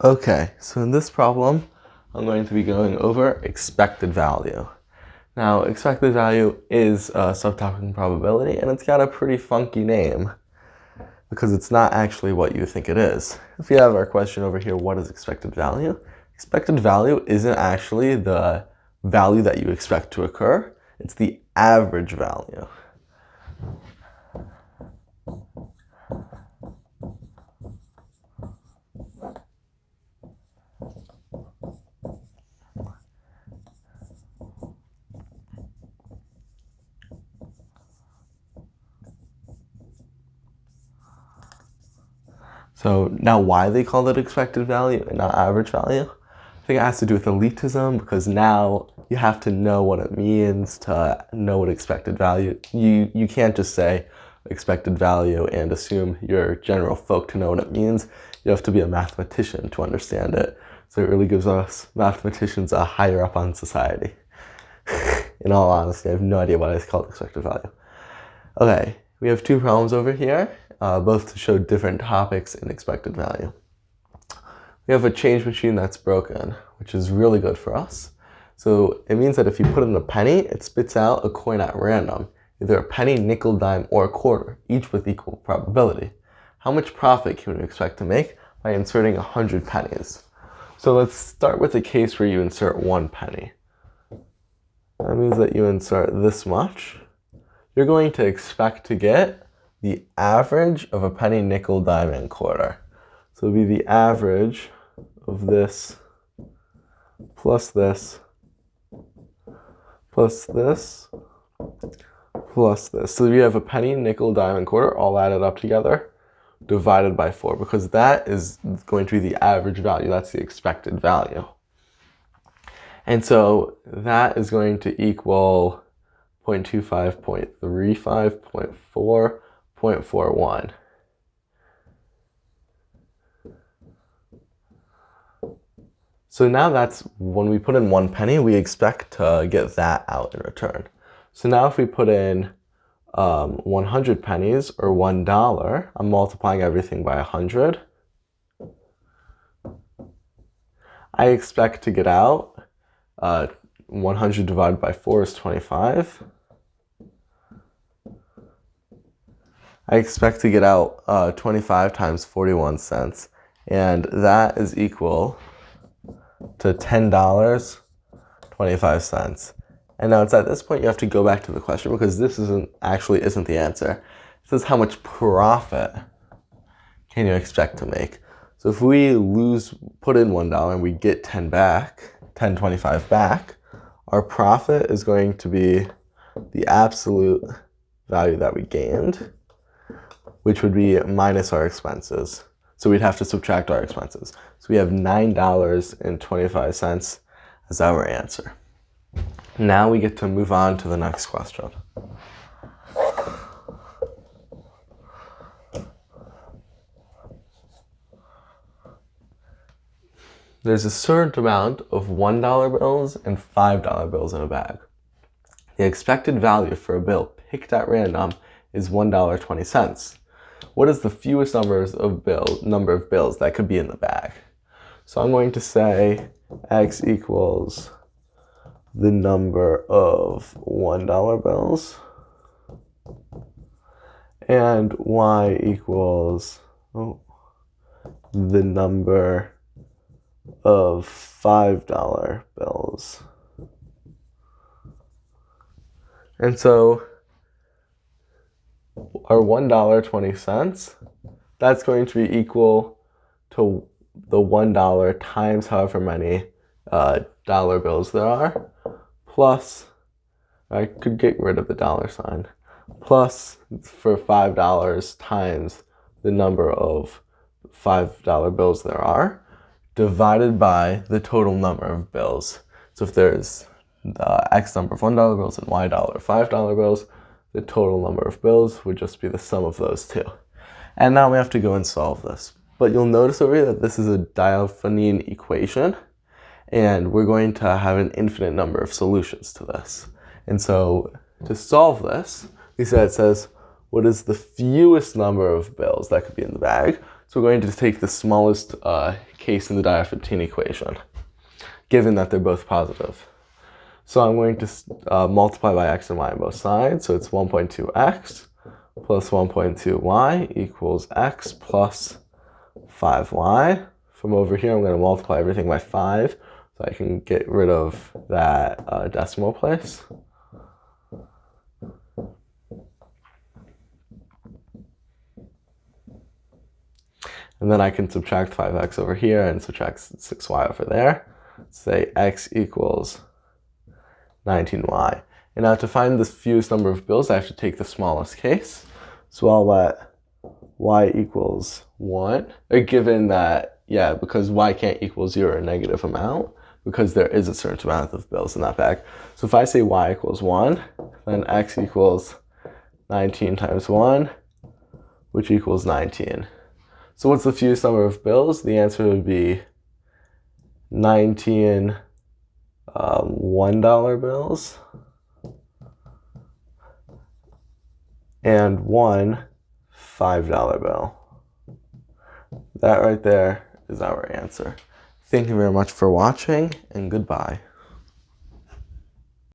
Okay, so in this problem, I'm going to be going over expected value. Now, expected value is a subtopic in probability, and it's got a pretty funky name because it's not actually what you think it is. If you have our question over here, what is expected value? Expected value isn't actually the value that you expect to occur, it's the average value. So now why they call it expected value and not average value? I think it has to do with elitism, because now you have to know what it means to know what expected value. You can't just say expected value and assume you're general folk to know what it means. You have to be a mathematician to understand it. So it really gives us mathematicians a higher up on society. In all honesty, I have no idea why it's called expected value. Okay, we have two problems over here, both to show different topics in expected value. We have a change machine that's broken, which is really good for us. So it means that if you put in a penny, it spits out a coin at random, either a penny, nickel, dime, or a quarter, each with equal probability. How much profit can we expect to make by inserting 100 pennies? So let's start with a case where you insert 1 penny. That means that you insert this much. You're going to expect to get the average of a penny, nickel, dime, and quarter. So it'll be the average of this plus this plus this plus this. So you have a penny, nickel, dime, and quarter all added up together divided by 4, because that is going to be the average value. That's the expected value. And so that is going to equal 0.25, 0.35, 0.4, 0.41. So now that's when we put in 1 penny, we expect to get that out in return. So now if we put in 100 pennies or $1, I'm multiplying everything by 100. I expect to get out 100 divided by 4 is 25. I expect to get out 25 times 41 cents, and that is equal to $10.25. And now it's at this point you have to go back to the question, because this isn't the answer. It says how much profit can you expect to make. So if we put in $1 and we get 10.25 back, our profit is going to be the absolute value that we gained, which would be minus our expenses. So we'd have to subtract our expenses. So we have $9.25 as our answer. Now we get to move on to the next question. There's a certain amount of $1 bills and $5 bills in a bag. The expected value for a bill picked at random is $1.20. What is the fewest number of bills that could be in the bag? So I'm going to say X equals the number of $1 bills, and Y equals the number of $5 bills. And so our $1.20, that's going to be equal to the $1 times however many dollar bills there are, plus, I could get rid of the dollar sign, plus for $5 times the number of $5 bills there are, divided by the total number of bills. So if there's X number of $1 bills and Y dollar $5 bills, the total number of bills would just be the sum of those two. And now we have to go and solve this. But you'll notice over here that this is a Diophantine equation, and we're going to have an infinite number of solutions to this. And so to solve this, it says, what is the fewest number of bills that could be in the bag? So we're going to take the smallest case in the Diophantine equation, given that they're both positive. So I'm going to multiply by x and y on both sides. So it's 1.2x plus 1.2y equals x plus 5y. From over here, I'm going to multiply everything by 5 so I can get rid of that decimal place. And then I can subtract 5x over here and subtract 6y over there. Say x equals 19y. And now to find the fewest number of bills, I have to take the smallest case. So I'll let y equals 1, given that, yeah, because y can't equal 0 or a negative amount, because there is a certain amount of bills in that bag. So if I say y equals 1, then x equals 19 times 1, which equals 19. So what's the fewest number of bills? The answer would be 19 $1 bills and 1 $5 bill. That right there is our answer. Thank you very much for watching, and goodbye.